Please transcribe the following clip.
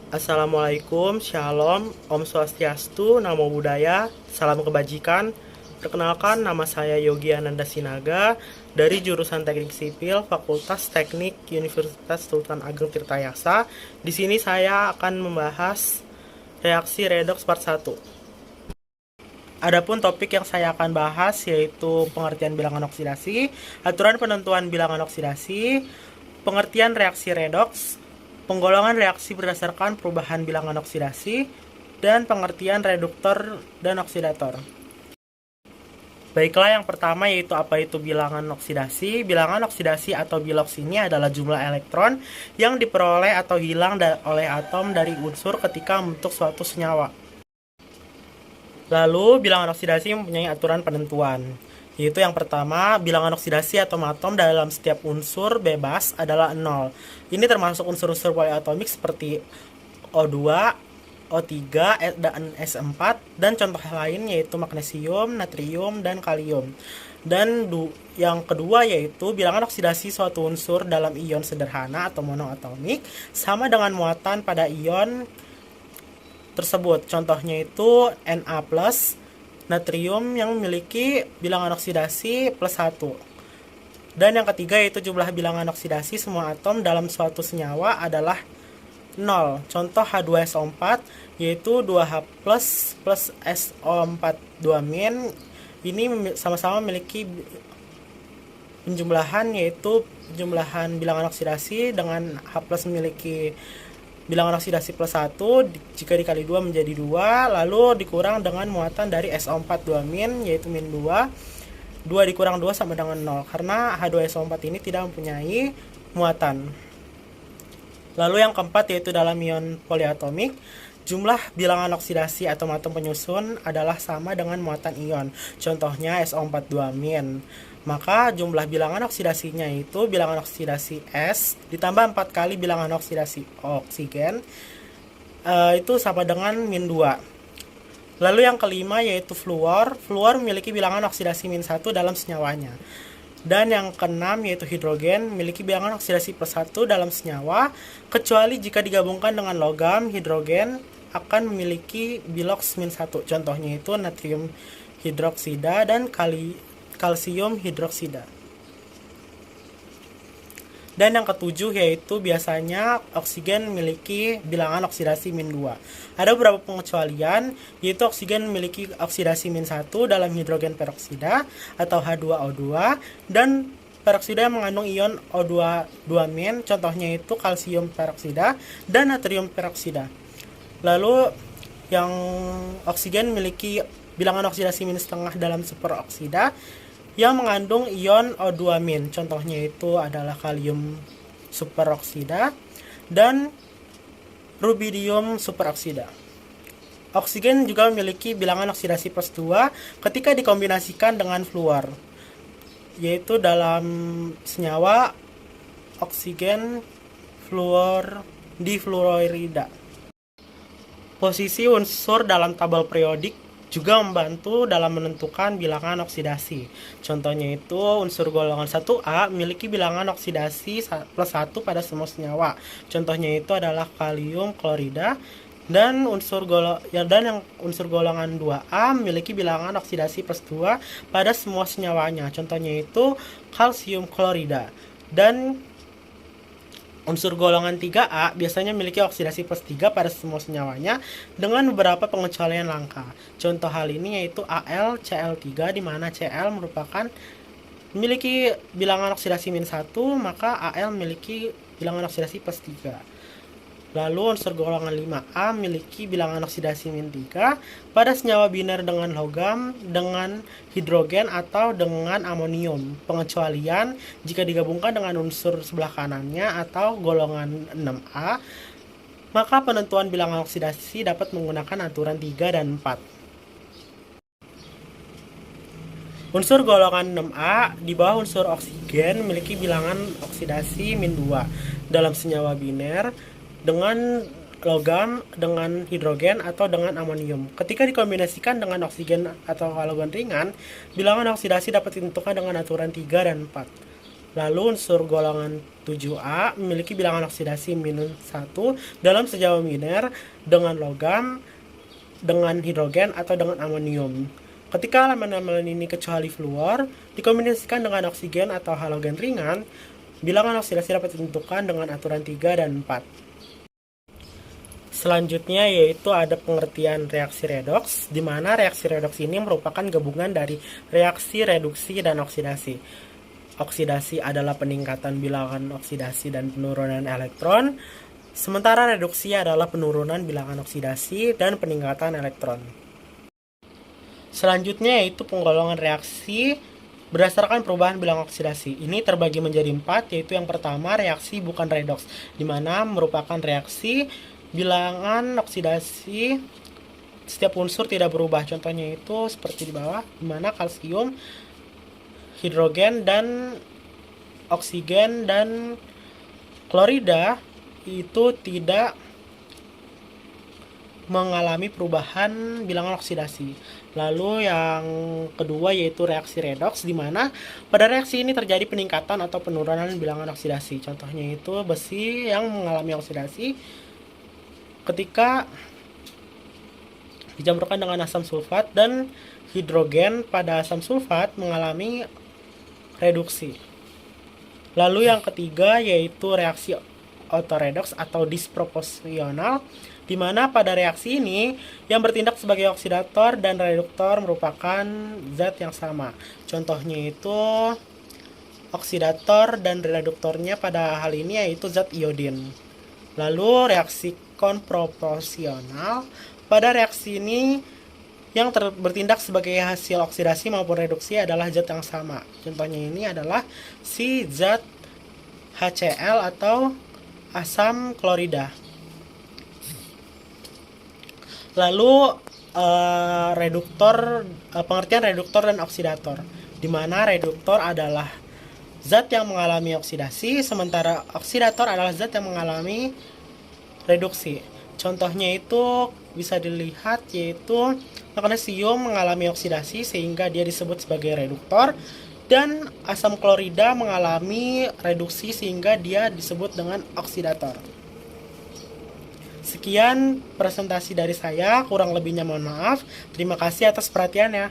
Assalamualaikum, Shalom, Om Swastiastu, Namo Buddhaya, Salam Kebajikan. Perkenalkan, nama saya Yogi Ananda Sinaga dari jurusan Teknik Sipil, Fakultas Teknik Universitas Sultan Ageng Tirtayasa. Di sini saya akan membahas reaksi redoks part 1. Adapun topik yang saya akan bahas yaitu pengertian bilangan oksidasi, aturan penentuan bilangan oksidasi, pengertian reaksi redoks, penggolongan reaksi berdasarkan perubahan bilangan oksidasi, dan pengertian reduktor dan oksidator. Baiklah, yang pertama yaitu apa itu bilangan oksidasi. Bilangan oksidasi atau biloks ini adalah jumlah elektron yang diperoleh atau hilang oleh atom dari unsur ketika membentuk suatu senyawa. Lalu, bilangan oksidasi mempunyai aturan penentuan, yaitu yang pertama, bilangan oksidasi atom atom dalam setiap unsur bebas adalah 0. Ini termasuk unsur-unsur poliatomik seperti O2, O3, dan S4, dan contoh lain yaitu magnesium, natrium, dan kalium. Dan yang kedua yaitu bilangan oksidasi suatu unsur dalam ion sederhana atau monoatomik sama dengan muatan pada ion tersebut. Contohnya itu Na+, natrium yang memiliki bilangan oksidasi plus 1. Dan yang ketiga yaitu jumlah bilangan oksidasi semua atom dalam suatu senyawa adalah 0. Contoh H2SO4 yaitu 2H plus SO4 2-. Ini sama-sama memiliki penjumlahan yaitu penjumlahan bilangan oksidasi dengan H plus memiliki bilangan oksidasi plus 1, jika dikali 2 menjadi 2, lalu dikurang dengan muatan dari SO4 2-, yaitu min 2. 2 dikurang 2 sama dengan 0, karena H2SO4 ini tidak mempunyai muatan. Lalu yang keempat yaitu dalam ion poliatomik, jumlah bilangan oksidasi atom-atom penyusun adalah sama dengan muatan ion. Contohnya SO4 2-. Maka jumlah bilangan oksidasinya itu bilangan oksidasi S ditambah 4 kali bilangan oksidasi oksigen, itu sama dengan min 2. Lalu yang kelima yaitu fluor. Fluor memiliki bilangan oksidasi min 1 dalam senyawanya. Dan yang keenam yaitu hidrogen memiliki bilangan oksidasi plus 1 dalam senyawa, kecuali jika digabungkan dengan logam. Hidrogen akan memiliki biloks min 1. Contohnya itu natrium hidroksida dan kalsium hidroksida. Dan yang ketujuh yaitu biasanya oksigen memiliki bilangan oksidasi min 2. Ada beberapa pengecualian, yaitu oksigen memiliki oksidasi min 1 dalam hidrogen peroksida atau H2O2, dan peroksida yang mengandung ion O2 2-, contohnya itu kalsium peroksida dan natrium peroksida. Lalu yang oksigen memiliki bilangan oksidasi min setengah dalam superoksida yang mengandung ion O2-, contohnya itu adalah kalium superoksida dan rubidium superoksida. Oksigen juga memiliki bilangan oksidasi plus 2 ketika dikombinasikan dengan fluor, yaitu dalam senyawa oksigen fluor difluorida. Posisi unsur dalam tabel periodik juga membantu dalam menentukan bilangan oksidasi. Contohnya itu unsur golongan 1A memiliki bilangan oksidasi plus 1 pada semua senyawa. Contohnya itu adalah kalium klorida, dan unsur golongan 2A memiliki bilangan oksidasi plus 2 pada semua senyawanya. Contohnya itu kalsium klorida. Dan unsur golongan 3A biasanya memiliki oksidasi plus 3 pada semua senyawanya dengan beberapa pengecualian langka. Contoh hal ini yaitu AlCl3, di mana Cl merupakan memiliki bilangan oksidasi min 1, maka Al memiliki bilangan oksidasi plus 3. Lalu unsur golongan 5A memiliki bilangan oksidasi min 3 pada senyawa biner dengan logam, dengan hidrogen, atau dengan amonium. Pengecualian jika digabungkan dengan unsur sebelah kanannya atau golongan 6A, maka penentuan bilangan oksidasi dapat menggunakan aturan 3 dan 4. Unsur golongan 6A di bawah unsur oksigen memiliki bilangan oksidasi min 2 dalam senyawa biner dengan logam, dengan hidrogen, atau dengan amonium. Ketika dikombinasikan dengan oksigen atau halogen ringan, bilangan oksidasi dapat ditentukan dengan aturan 3 dan 4. Lalu unsur golongan 7A memiliki bilangan oksidasi -1 dalam senyawa minor dengan logam, dengan hidrogen, atau dengan amonium. Ketika elemen-elemen ini kecuali fluor dikombinasikan dengan oksigen atau halogen ringan, bilangan oksidasi dapat ditentukan dengan aturan 3 dan 4. Selanjutnya yaitu ada pengertian reaksi redoks, di mana reaksi redoks ini merupakan gabungan dari reaksi reduksi dan oksidasi. Oksidasi adalah peningkatan bilangan oksidasi dan penurunan elektron, sementara reduksi adalah penurunan bilangan oksidasi dan peningkatan elektron. Selanjutnya yaitu penggolongan reaksi berdasarkan perubahan bilangan oksidasi. Ini terbagi menjadi 4, yaitu yang pertama reaksi bukan redoks, di mana merupakan reaksi bilangan oksidasi setiap unsur tidak berubah. Contohnya itu seperti di bawah, di mana kalsium, hidrogen, dan oksigen, dan klorida itu tidak mengalami perubahan bilangan oksidasi. Lalu yang kedua yaitu reaksi redoks, di mana pada reaksi ini terjadi peningkatan atau penurunan bilangan oksidasi. Contohnya itu besi yang mengalami oksidasi ketika dicampurkan dengan asam sulfat, dan hidrogen pada asam sulfat mengalami reduksi. Lalu yang ketiga yaitu reaksi autoredoks atau disproporsional, di mana pada reaksi ini yang bertindak sebagai oksidator dan reduktor merupakan zat yang sama. Contohnya itu oksidator dan reduktornya pada hal ini yaitu zat iodin. Lalu reaksi konproporsional, pada reaksi ini yang bertindak sebagai hasil oksidasi maupun reduksi adalah zat yang sama. Contohnya ini adalah si zat HCl atau asam klorida. Lalu pengertian reduktor dan oksidator, di mana reduktor adalah zat yang mengalami oksidasi, sementara oksidator adalah zat yang mengalami reduksi. Contohnya itu bisa dilihat yaitu magnesium mengalami oksidasi sehingga dia disebut sebagai reduktor, dan asam klorida mengalami reduksi sehingga dia disebut dengan oksidator. Sekian presentasi dari saya, kurang lebihnya mohon maaf. Terima kasih atas perhatiannya.